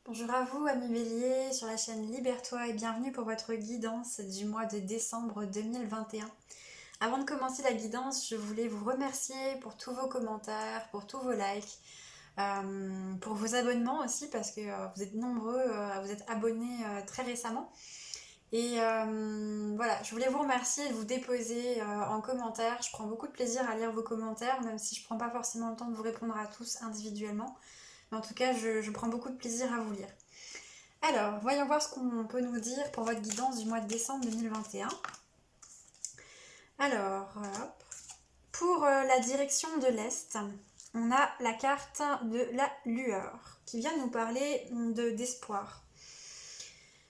Bonjour à vous, amis Bélier, sur la chaîne Libère-toi et bienvenue pour votre guidance du mois de décembre 2021. Avant de commencer la guidance, je voulais vous remercier pour tous vos commentaires, pour tous vos likes, pour vos abonnements aussi parce que vous êtes nombreux à vous être abonnés très récemment. Et voilà, je voulais vous remercier et vous déposer en commentaire. Je prends beaucoup de plaisir à lire vos commentaires, même si je prends pas forcément le temps de vous répondre à tous individuellement. Mais en tout cas, je prends beaucoup de plaisir à vous lire. Alors, voyons voir ce qu'on peut nous dire pour votre guidance du mois de décembre 2021. Alors, hop. Pour la direction de l'Est, on a la carte de la lueur qui vient nous parler d'espoir.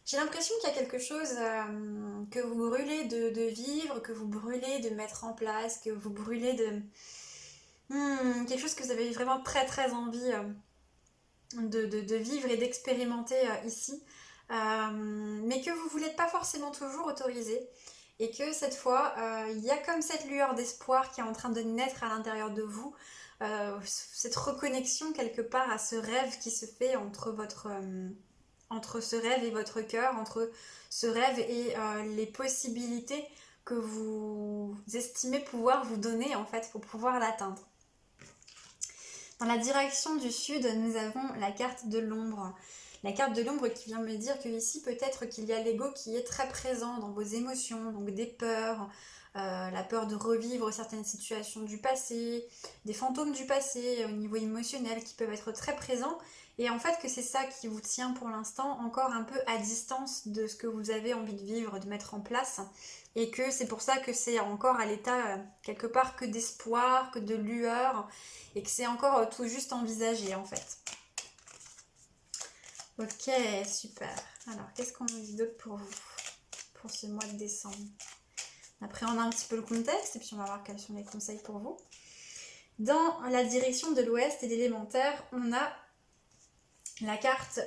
J'ai l'impression qu'il y a quelque chose que vous brûlez de vivre, que vous brûlez de mettre en place, que vous brûlez de... quelque chose que vous avez vraiment très très envie de vivre et d'expérimenter ici, mais que vous voulez pas forcément toujours autoriser. Et que cette fois, il y a comme cette lueur d'espoir qui est en train de naître à l'intérieur de vous, cette reconnexion quelque part à ce rêve qui se fait entre ce rêve et votre cœur, entre ce rêve et les possibilités que vous estimez pouvoir vous donner en fait pour pouvoir l'atteindre. Dans la direction du sud, nous avons la carte de l'ombre. La carte de l'ombre qui vient me dire que ici peut-être qu'il y a l'ego qui est très présent dans vos émotions, donc des peurs, la peur de revivre certaines situations du passé, des fantômes du passé au niveau émotionnel qui peuvent être très présents, et en fait que c'est ça qui vous tient pour l'instant encore un peu à distance de ce que vous avez envie de vivre, de mettre en place, et que c'est pour ça que c'est encore à l'état quelque part que d'espoir, que de lueur, et que c'est encore tout juste envisagé en fait. Ok, super. Alors, qu'est-ce qu'on nous dit d'autre pour vous, pour ce mois de décembre? Après, on a un petit peu le contexte, et puis on va voir quels sont les conseils pour vous. Dans la direction de l'ouest et d'élémentaire, on a la carte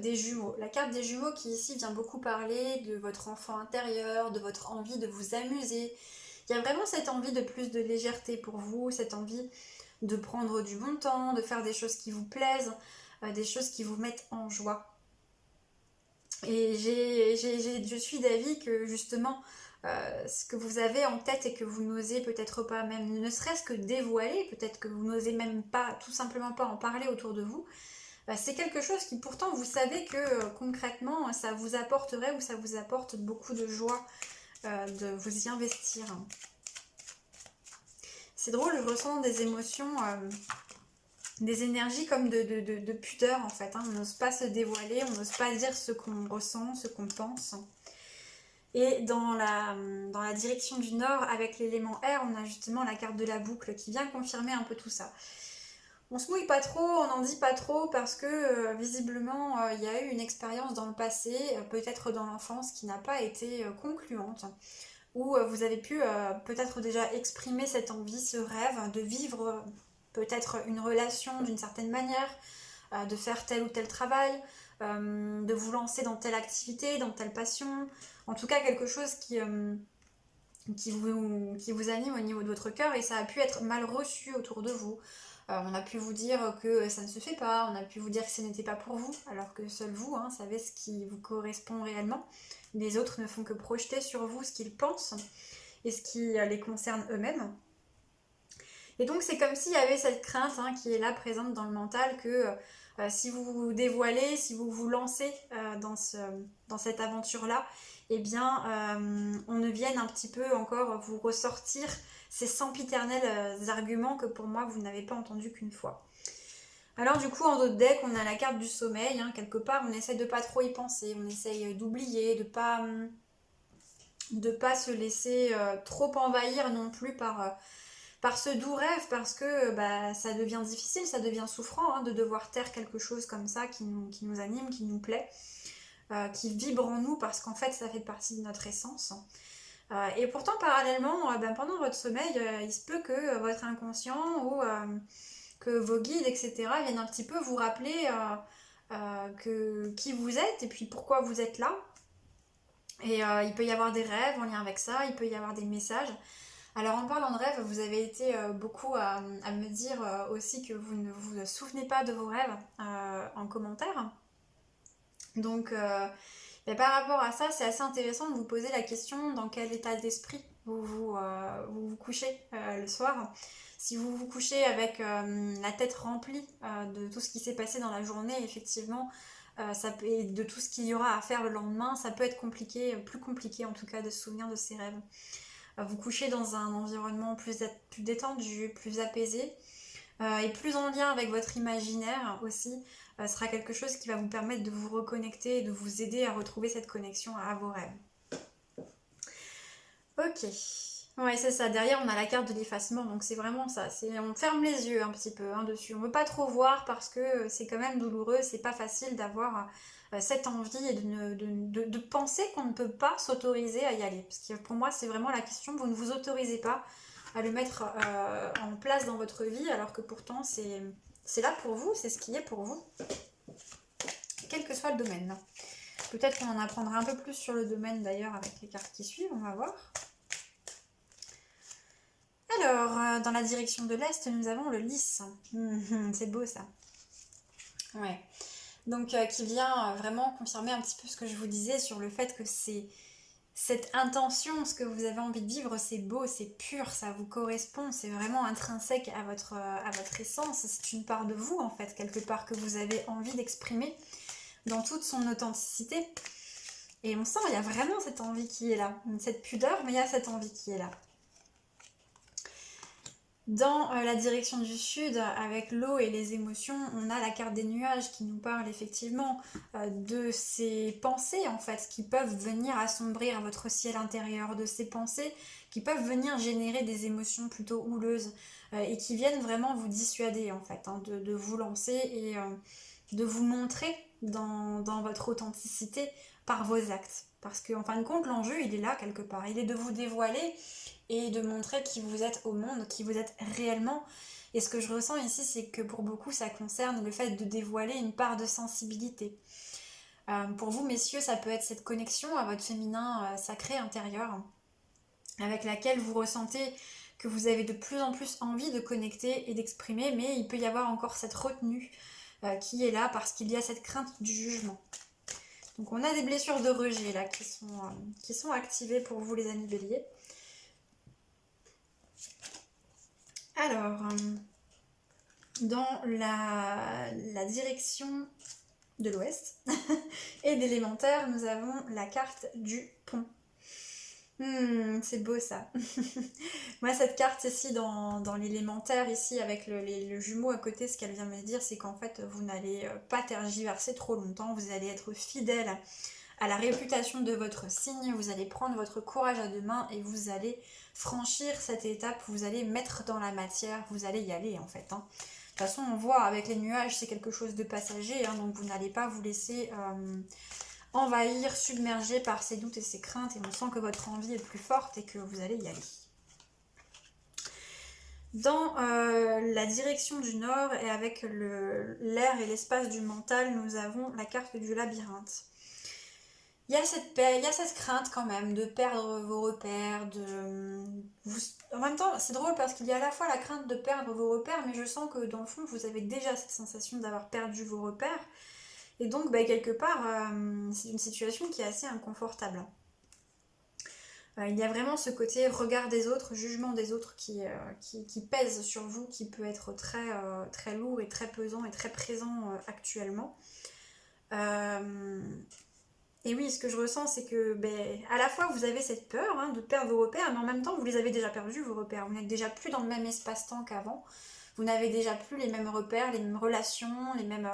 des jumeaux. La carte des jumeaux qui ici vient beaucoup parler de votre enfant intérieur, de votre envie de vous amuser. Il y a vraiment cette envie de plus de légèreté pour vous, cette envie de prendre du bon temps, de faire des choses qui vous plaisent, des choses qui vous mettent en joie. Et je suis d'avis que justement, ce que vous avez en tête et que vous n'osez peut-être pas même, ne serait-ce que dévoiler, peut-être que vous n'osez même pas, tout simplement pas en parler autour de vous, c'est quelque chose qui pourtant vous savez que concrètement ça vous apporterait ou ça vous apporte beaucoup de joie de vous y investir. C'est drôle, je ressens des émotions, des énergies comme de pudeur en fait. On n'ose pas se dévoiler, on n'ose pas dire ce qu'on ressent, ce qu'on pense. Et dans la direction du nord, avec l'élément air, on a justement la carte de la boucle qui vient confirmer un peu tout ça. On se mouille pas trop, on n'en dit pas trop parce que visiblement il y a eu une expérience dans le passé, peut-être dans l'enfance, qui n'a pas été concluante, où vous avez pu peut-être déjà exprimer cette envie, ce rêve de vivre peut-être une relation d'une certaine manière, de faire tel ou tel travail, de vous lancer dans telle activité, dans telle passion, en tout cas quelque chose qui vous anime au niveau de votre cœur, et ça a pu être mal reçu autour de vous. On a pu vous dire que ça ne se fait pas, on a pu vous dire que ce n'était pas pour vous, alors que seul vous savez ce qui vous correspond réellement. Les autres ne font que projeter sur vous ce qu'ils pensent et ce qui les concerne eux-mêmes. Et donc c'est comme s'il y avait cette crainte qui est là présente dans le mental que si vous vous dévoilez, si vous vous lancez dans cette aventure-là, eh bien on ne vienne un petit peu encore vous ressortir ces sempiternels arguments que pour moi vous n'avez pas entendus qu'une fois. Alors du coup en d'autres decks on a la carte du sommeil, quelque part on essaie de pas trop y penser, on essaye d'oublier, de pas se laisser trop envahir non plus par ce doux rêve, parce que ça devient difficile, ça devient souffrant de devoir taire quelque chose comme ça qui nous anime, qui nous plaît, qui vibre en nous parce qu'en fait ça fait partie de notre essence. Et pourtant parallèlement, pendant votre sommeil, il se peut que votre inconscient ou que vos guides, etc. viennent un petit peu vous rappeler qui vous êtes et puis pourquoi vous êtes là. Et il peut y avoir des rêves en lien avec ça, il peut y avoir des messages. Alors en parlant de rêves, vous avez été beaucoup à me dire aussi que vous ne vous souvenez pas de vos rêves en commentaire. Donc, mais par rapport à ça, c'est assez intéressant de vous poser la question dans quel état d'esprit vous couchez le soir. Si vous vous couchez avec la tête remplie de tout ce qui s'est passé dans la journée, effectivement, et de tout ce qu'il y aura à faire le lendemain, ça peut être compliqué, plus compliqué en tout cas de se souvenir de ses rêves. Vous couchez dans un environnement plus détendu, plus apaisé, et plus en lien avec votre imaginaire aussi, sera quelque chose qui va vous permettre de vous reconnecter et de vous aider à retrouver cette connexion à vos rêves. Ok, ouais c'est ça, derrière on a la carte de l'effacement, donc c'est vraiment ça, on ferme les yeux un petit peu dessus, on ne veut pas trop voir parce que c'est quand même douloureux, c'est pas facile d'avoir cette envie et de penser qu'on ne peut pas s'autoriser à y aller, parce que pour moi c'est vraiment la question, vous ne vous autorisez pas à le mettre en place dans votre vie, alors que pourtant c'est là pour vous, c'est ce qui est pour vous, quel que soit le domaine. Peut-être qu'on en apprendra un peu plus sur le domaine d'ailleurs avec les cartes qui suivent, on va voir. Alors, dans la direction de l'Est, nous avons le lys. C'est beau ça. Ouais. Donc, qui vient vraiment confirmer un petit peu ce que je vous disais sur le fait que c'est cette intention, ce que vous avez envie de vivre, c'est beau, c'est pur, ça vous correspond, c'est vraiment intrinsèque à votre essence. C'est une part de vous, en fait, quelque part que vous avez envie d'exprimer dans toute son authenticité. Et on sent, il y a vraiment cette envie qui est là. Cette pudeur, mais il y a cette envie qui est là. Dans la direction du sud, avec l'eau et les émotions, on a la carte des nuages qui nous parle effectivement de ces pensées en fait qui peuvent venir assombrir votre ciel intérieur, de ces pensées qui peuvent venir générer des émotions plutôt houleuses et qui viennent vraiment vous dissuader en fait de vous lancer et de vous montrer dans votre authenticité par vos actes. Parce qu'en fin de compte, l'enjeu il est là quelque part, il est de vous dévoiler et de montrer qui vous êtes au monde, qui vous êtes réellement. Et ce que je ressens ici, c'est que pour beaucoup, ça concerne le fait de dévoiler une part de sensibilité. Pour vous, messieurs, ça peut être cette connexion à votre féminin sacré intérieur, avec laquelle vous ressentez que vous avez de plus en plus envie de connecter et d'exprimer, mais il peut y avoir encore cette retenue qui est là parce qu'il y a cette crainte du jugement. Donc on a des blessures de rejet là qui sont activées pour vous les amis béliers. Alors, dans la direction de l'ouest et d'élémentaire, nous avons la carte du pont. C'est beau ça. Moi, cette carte ici, dans l'élémentaire, ici, avec le jumeau à côté, ce qu'elle vient me dire, c'est qu'en fait, vous n'allez pas tergiverser trop longtemps, vous allez être fidèle à la réputation de votre signe, vous allez prendre votre courage à deux mains et vous allez franchir cette étape, vous allez mettre dans la matière, vous allez y aller en fait. De toute façon, on voit avec les nuages, c'est quelque chose de passager, donc vous n'allez pas vous laisser envahir, submerger par ces doutes et ces craintes, et on sent que votre envie est plus forte et que vous allez y aller. Dans la direction du nord et avec l'air et l'espace du mental, nous avons la carte du labyrinthe. Il y a cette crainte quand même de perdre vos repères, en même temps c'est drôle parce qu'il y a à la fois la crainte de perdre vos repères, mais je sens que dans le fond vous avez déjà cette sensation d'avoir perdu vos repères, et donc quelque part c'est une situation qui est assez inconfortable. Il y a vraiment ce côté regard des autres, jugement des autres qui pèse sur vous, qui peut être très lourd et très pesant et très présent actuellement. Et oui, ce que je ressens, c'est que à la fois vous avez cette peur de perdre vos repères, mais en même temps vous les avez déjà perdus, vos repères. Vous n'êtes déjà plus dans le même espace-temps qu'avant. Vous n'avez déjà plus les mêmes repères, les mêmes relations, les mêmes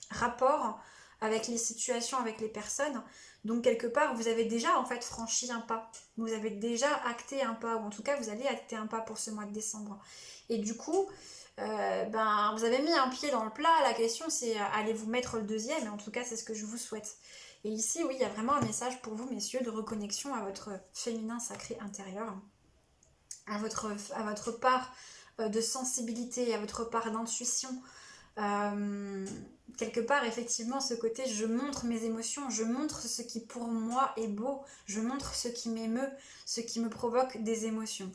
rapports avec les situations, avec les personnes. Donc quelque part, vous avez déjà en fait franchi un pas. Vous avez déjà acté un pas, ou en tout cas vous allez acter un pas pour ce mois de décembre. Et du coup, vous avez mis un pied dans le plat. La question c'est allez-vous mettre le deuxième, et en tout cas c'est ce que je vous souhaite. Et ici, oui, il y a vraiment un message pour vous, messieurs, de reconnexion à votre féminin sacré intérieur, à votre part de sensibilité, à votre part d'intuition. Quelque part, effectivement, ce côté, je montre mes émotions, je montre ce qui pour moi est beau, je montre ce qui m'émeut, ce qui me provoque des émotions.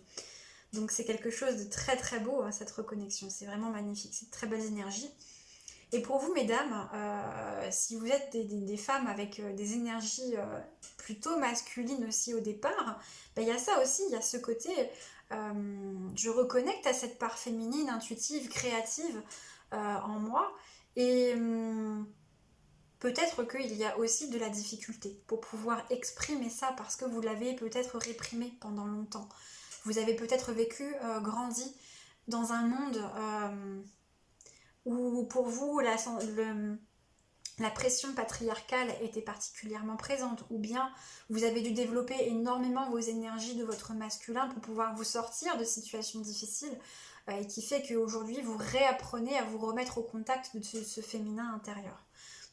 Donc c'est quelque chose de très très beau, cette reconnexion, c'est vraiment magnifique, c'est de très belles énergies. Et pour vous, mesdames, si vous êtes des femmes avec des énergies plutôt masculines aussi au départ, ben, il y a ça aussi, il y a ce côté, je reconnecte à cette part féminine, intuitive, créative en moi, et peut-être qu'il y a aussi de la difficulté pour pouvoir exprimer ça parce que vous l'avez peut-être réprimé pendant longtemps. Vous avez peut-être vécu, grandi dans un monde où pour vous la pression patriarcale était particulièrement présente, ou bien vous avez dû développer énormément vos énergies de votre masculin pour pouvoir vous sortir de situations difficiles, et qui fait qu'aujourd'hui vous réapprenez à vous remettre au contact de ce féminin intérieur.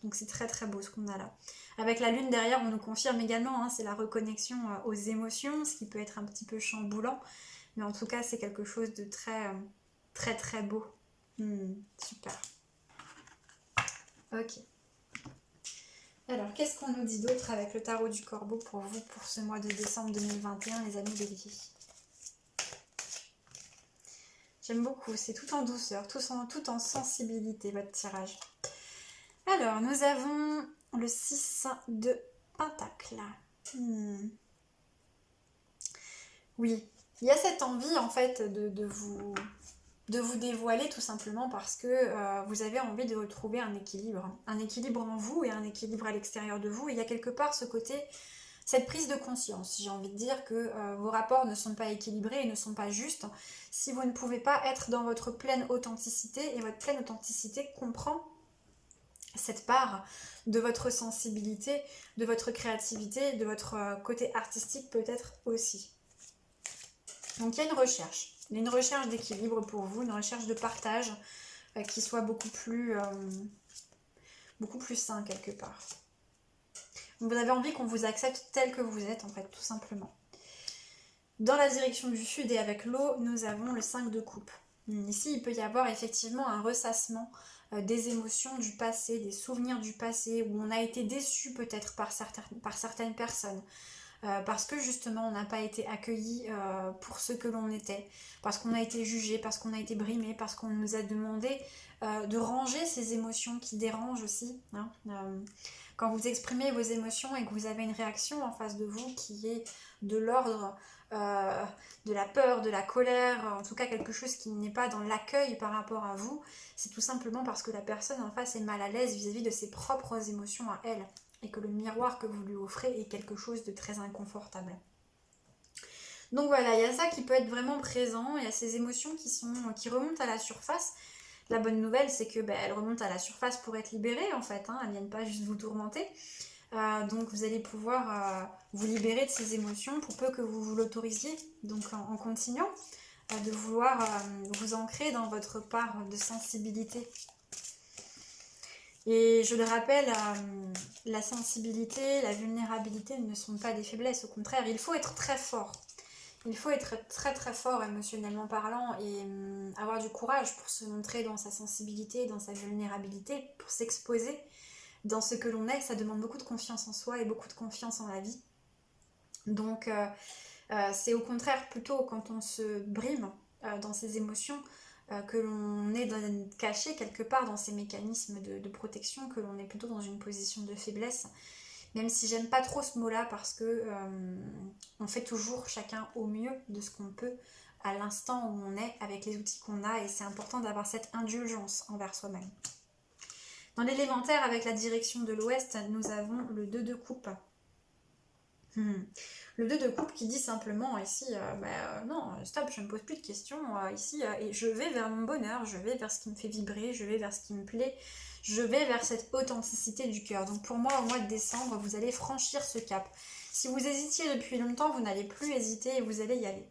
Donc c'est très très beau ce qu'on a là. Avec la lune derrière, on nous confirme également, hein, c'est la reconnexion aux émotions, ce qui peut être un petit peu chamboulant, mais en tout cas c'est quelque chose de très très très beau. Super. Ok. Alors, qu'est-ce qu'on nous dit d'autre avec le tarot du corbeau pour vous pour ce mois de décembre 2021, les amis béliers? J'aime beaucoup, c'est tout en douceur, tout en sensibilité, votre tirage. Alors, nous avons le 6 de Pentacle. Oui, il y a cette envie en fait de vous dévoiler tout simplement parce que vous avez envie de retrouver un équilibre en vous et un équilibre à l'extérieur de vous. Et il y a quelque part ce côté, cette prise de conscience. J'ai envie de dire que vos rapports ne sont pas équilibrés et ne sont pas justes si vous ne pouvez pas être dans votre pleine authenticité. Et votre pleine authenticité comprend cette part de votre sensibilité, de votre créativité, de votre côté artistique peut-être aussi. Donc il y a une recherche. Il y a une recherche d'équilibre pour vous, une recherche de partage qui soit beaucoup plus sain quelque part. Donc, vous avez envie qu'on vous accepte tel que vous êtes en fait, tout simplement. Dans la direction du sud et avec l'eau, nous avons le 5 de coupe. Ici, il peut y avoir effectivement un ressassement des émotions du passé, des souvenirs du passé, où on a été déçu peut-être par certaines personnes. Parce que justement on n'a pas été accueilli pour ce que l'on était, parce qu'on a été jugé, parce qu'on a été brimé, parce qu'on nous a demandé de ranger ces émotions qui dérangent aussi. Hein. Quand vous exprimez vos émotions et que vous avez une réaction en face de vous qui est de l'ordre de la peur, de la colère, en tout cas quelque chose qui n'est pas dans l'accueil par rapport à vous, c'est tout simplement parce que la personne en face est mal à l'aise vis-à-vis de ses propres émotions à elle. Et que le miroir que vous lui offrez est quelque chose de très inconfortable. Donc voilà, il y a ça qui peut être vraiment présent, il y a ces émotions qui remontent à la surface. La bonne nouvelle, c'est que elles remontent à la surface pour être libérées en fait, hein, elles ne viennent pas juste vous tourmenter. Donc vous allez pouvoir vous libérer de ces émotions pour peu que vous vous l'autorisiez, donc en continuant de vouloir vous ancrer dans votre part de sensibilité. Et je le rappelle, la sensibilité, la vulnérabilité ne sont pas des faiblesses, au contraire, il faut être très fort. Il faut être très très fort émotionnellement parlant et avoir du courage pour se montrer dans sa sensibilité, dans sa vulnérabilité, pour s'exposer dans ce que l'on est. Ça demande beaucoup de confiance en soi et beaucoup de confiance en la vie. Donc c'est au contraire plutôt quand on se brime dans ses émotions, que l'on est caché quelque part dans ces mécanismes de protection, que l'on est plutôt dans une position de faiblesse, même si j'aime pas trop ce mot-là parce que on fait toujours chacun au mieux de ce qu'on peut à l'instant où on est avec les outils qu'on a et c'est important d'avoir cette indulgence envers soi-même. Dans l'élémentaire avec la direction de l'ouest, nous avons le 2 de coupe. Le 2 de coupe qui dit simplement ici, non, stop, je ne me pose plus de questions, ici, et je vais vers mon bonheur, je vais vers ce qui me fait vibrer, je vais vers ce qui me plaît, je vais vers cette authenticité du cœur. Donc pour moi, au mois de décembre, vous allez franchir ce cap. Si vous hésitiez depuis longtemps, vous n'allez plus hésiter et vous allez y aller.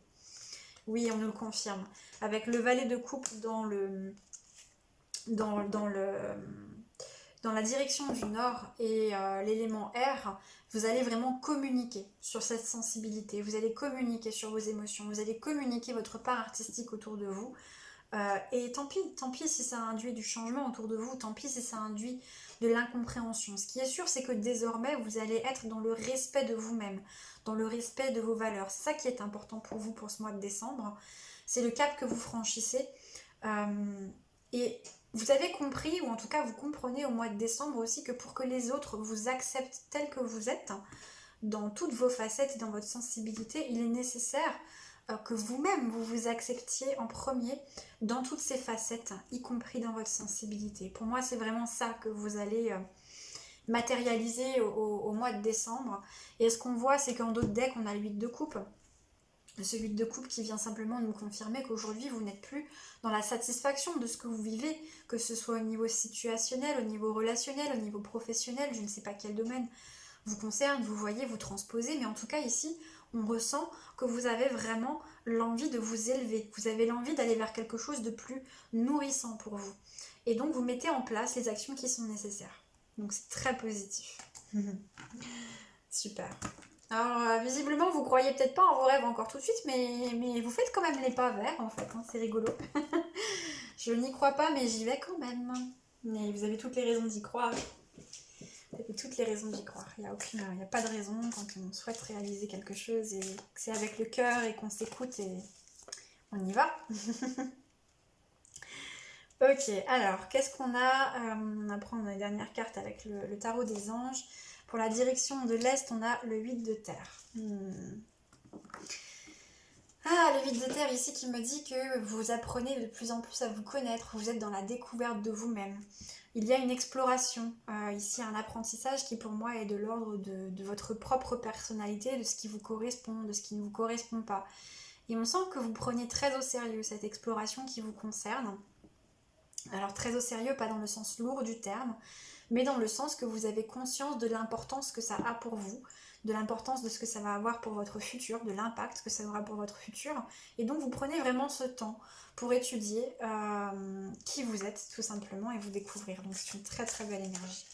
Oui, on nous le confirme. Avec le valet de coupe dans la direction du nord et l'élément air, vous allez vraiment communiquer sur cette sensibilité, vous allez communiquer sur vos émotions, vous allez communiquer votre part artistique autour de vous. Et tant pis si ça induit du changement autour de vous, tant pis si ça induit de l'incompréhension. Ce qui est sûr, c'est que désormais, vous allez être dans le respect de vous-même, dans le respect de vos valeurs. C'est ça qui est important pour vous pour ce mois de décembre. C'est le cap que vous franchissez. Et vous avez compris, ou en tout cas vous comprenez au mois de décembre aussi, que pour que les autres vous acceptent tels que vous êtes, dans toutes vos facettes et dans votre sensibilité, il est nécessaire que vous-même vous vous acceptiez en premier dans toutes ces facettes, y compris dans votre sensibilité. Pour moi, c'est vraiment ça que vous allez matérialiser au mois de décembre. Et ce qu'on voit, c'est qu'en d'autres decks, on a le 8 de coupe. Ce 8 de coupe qui vient simplement nous confirmer qu'aujourd'hui, vous n'êtes plus dans la satisfaction de ce que vous vivez, que ce soit au niveau situationnel, au niveau relationnel, au niveau professionnel, je ne sais pas quel domaine vous concerne, vous voyez, vous transposez, mais en tout cas ici, on ressent que vous avez vraiment l'envie de vous élever, vous avez l'envie d'aller vers quelque chose de plus nourrissant pour vous. Et donc, vous mettez en place les actions qui sont nécessaires. Donc, c'est très positif. Super. Alors, visiblement, vous croyez peut-être pas en vos rêves encore tout de suite, mais vous faites quand même les pas vers, en fait, hein, c'est rigolo. Je n'y crois pas, mais j'y vais quand même. Mais vous avez toutes les raisons d'y croire. Vous avez toutes les raisons d'y croire. Il n'y a pas de raison quand on souhaite réaliser quelque chose et que c'est avec le cœur et qu'on s'écoute et on y va. Ok, alors, qu'est-ce qu'on a On va prendre les dernières cartes avec le tarot des anges. Pour la direction de l'Est, on a le 8 de terre. Ah, le 8 de terre ici qui me dit que vous apprenez de plus en plus à vous connaître, vous êtes dans la découverte de vous-même. Il y a une exploration, ici un apprentissage qui pour moi est de l'ordre de votre propre personnalité, de ce qui vous correspond, de ce qui ne vous correspond pas. Et on sent que vous prenez très au sérieux cette exploration qui vous concerne. Alors très au sérieux, pas dans le sens lourd du terme, mais dans le sens que vous avez conscience de l'importance que ça a pour vous, de l'importance de ce que ça va avoir pour votre futur, de l'impact que ça aura pour votre futur. Et donc vous prenez vraiment ce temps pour étudier qui vous êtes tout simplement et vous découvrir. Donc c'est une très très belle énergie.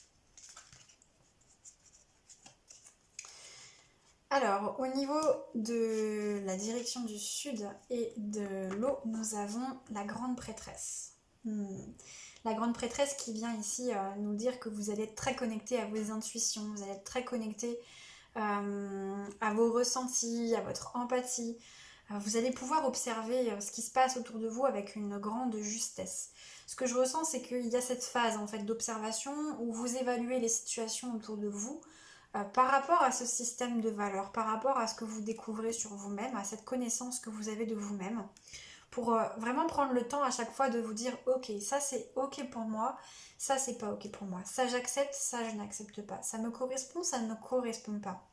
Alors au niveau de la direction du sud et de l'eau, nous avons la grande prêtresse. La grande prêtresse qui vient ici nous dire que vous allez être très connecté à vos intuitions, vous allez être très connecté à vos ressentis, à votre empathie. Vous allez pouvoir observer ce qui se passe autour de vous avec une grande justesse. Ce que je ressens, c'est qu'il y a cette phase en fait d'observation où vous évaluez les situations autour de vous par rapport à ce système de valeurs, par rapport à ce que vous découvrez sur vous-même, à cette connaissance que vous avez de vous-même, pour vraiment prendre le temps à chaque fois de vous dire ok, ça c'est ok pour moi, ça c'est pas ok pour moi, ça j'accepte, ça je n'accepte pas, ça me correspond, ça ne me correspond pas,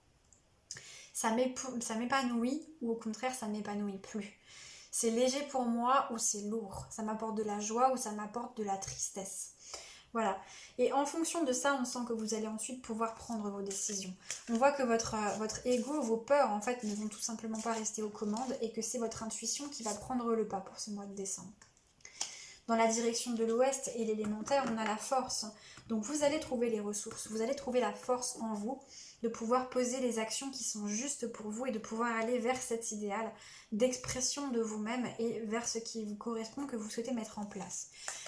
ça m'épanouit ou au contraire ça m'épanouit plus, c'est léger pour moi ou c'est lourd, ça m'apporte de la joie ou ça m'apporte de la tristesse. Voilà. Et en fonction de ça, on sent que vous allez ensuite pouvoir prendre vos décisions. On voit que votre ego, vos peurs, en fait, ne vont tout simplement pas rester aux commandes et que c'est votre intuition qui va prendre le pas pour ce mois de décembre. Dans la direction de l'ouest et l'élémentaire, on a la force. Donc vous allez trouver les ressources, vous allez trouver la force en vous de pouvoir poser les actions qui sont justes pour vous et de pouvoir aller vers cet idéal d'expression de vous-même et vers ce qui vous correspond, que vous souhaitez mettre en place.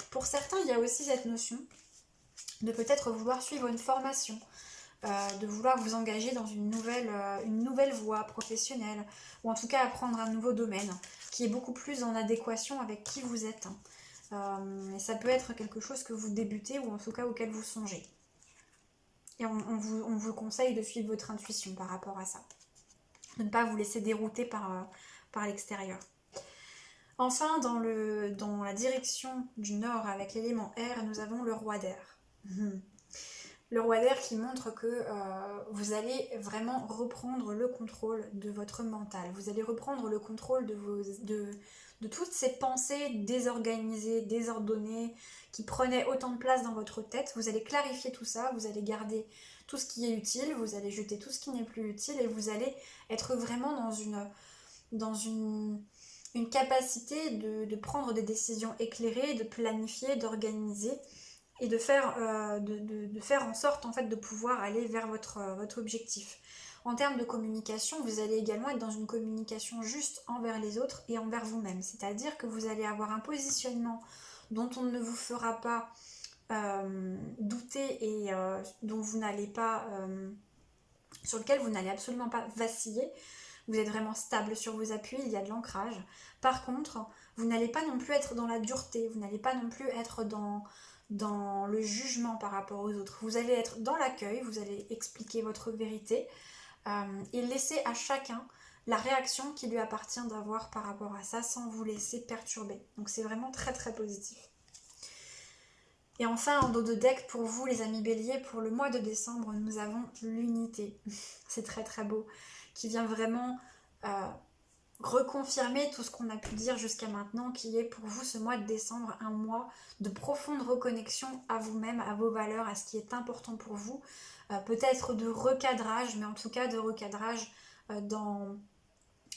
Pour certains, il y a aussi cette notion de peut-être vouloir suivre une formation, de vouloir vous engager dans une nouvelle voie professionnelle, ou en tout cas apprendre un nouveau domaine qui est beaucoup plus en adéquation avec qui vous êtes. Et ça peut être quelque chose que vous débutez ou en tout cas auquel vous songez. Et on vous conseille de suivre votre intuition par rapport à ça. De ne pas vous laisser dérouter par l'extérieur. Enfin, dans la direction du nord avec l'élément air, nous avons le roi d'air. Le roi d'air qui montre que vous allez vraiment reprendre le contrôle de votre mental. Vous allez reprendre le contrôle de toutes ces pensées désorganisées, désordonnées, qui prenaient autant de place dans votre tête. Vous allez clarifier tout ça, vous allez garder tout ce qui est utile, vous allez jeter tout ce qui n'est plus utile et vous allez être vraiment dans une capacité de prendre des décisions éclairées, de planifier, d'organiser et de faire en sorte en fait de pouvoir aller vers votre objectif. En termes de communication, vous allez également être dans une communication juste envers les autres et envers vous-même. C'est-à-dire que vous allez avoir un positionnement dont on ne vous fera pas douter et dont vous n'allez pas, sur lequel vous n'allez absolument pas vaciller. Vous êtes vraiment stable sur vos appuis, il y a de l'ancrage. Par contre, Vous n'allez pas non plus être dans la dureté, vous n'allez pas non plus être dans le jugement par rapport aux autres. Vous allez être dans l'accueil, vous allez expliquer votre vérité et laisser à chacun la réaction qui lui appartient d'avoir par rapport à ça sans vous laisser perturber. Donc c'est vraiment très très positif. Et enfin, en dos de deck, pour vous les amis béliers, pour le mois de décembre, nous avons l'unité. C'est très très beau, qui vient vraiment reconfirmer tout ce qu'on a pu dire jusqu'à maintenant, qui est pour vous ce mois de décembre un mois de profonde reconnexion à vous-même, à vos valeurs, à ce qui est important pour vous. Peut-être de recadrage, mais en tout cas de recadrage dans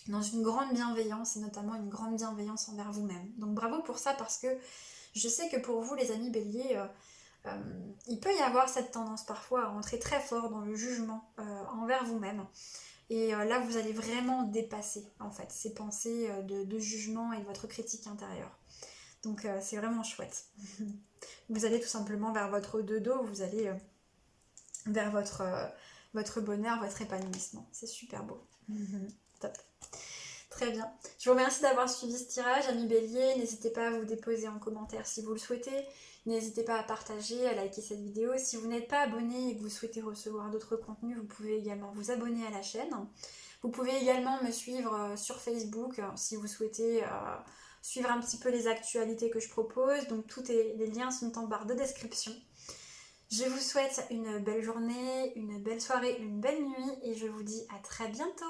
une grande bienveillance, et notamment une grande bienveillance envers vous-même. Donc bravo pour ça, parce que je sais que pour vous les amis béliers, il peut y avoir cette tendance parfois à entrer très fort dans le jugement envers vous-même. Et là vous allez vraiment dépasser en fait ces pensées de jugement et de votre critique intérieure. Donc c'est vraiment chouette. Vous allez tout simplement vers votre dodo, vous allez vers votre bonheur, votre épanouissement. C'est super beau. Top. Très bien. Je vous remercie d'avoir suivi ce tirage, amis béliers. N'hésitez pas à vous déposer en commentaire si vous le souhaitez. N'hésitez pas à partager, à liker cette vidéo. Si vous n'êtes pas abonné et que vous souhaitez recevoir d'autres contenus, vous pouvez également vous abonner à la chaîne. Vous pouvez également me suivre sur Facebook si vous souhaitez suivre un petit peu les actualités que je propose. Donc les liens sont en barre de description. Je vous souhaite une belle journée, une belle soirée, une belle nuit et je vous dis à très bientôt.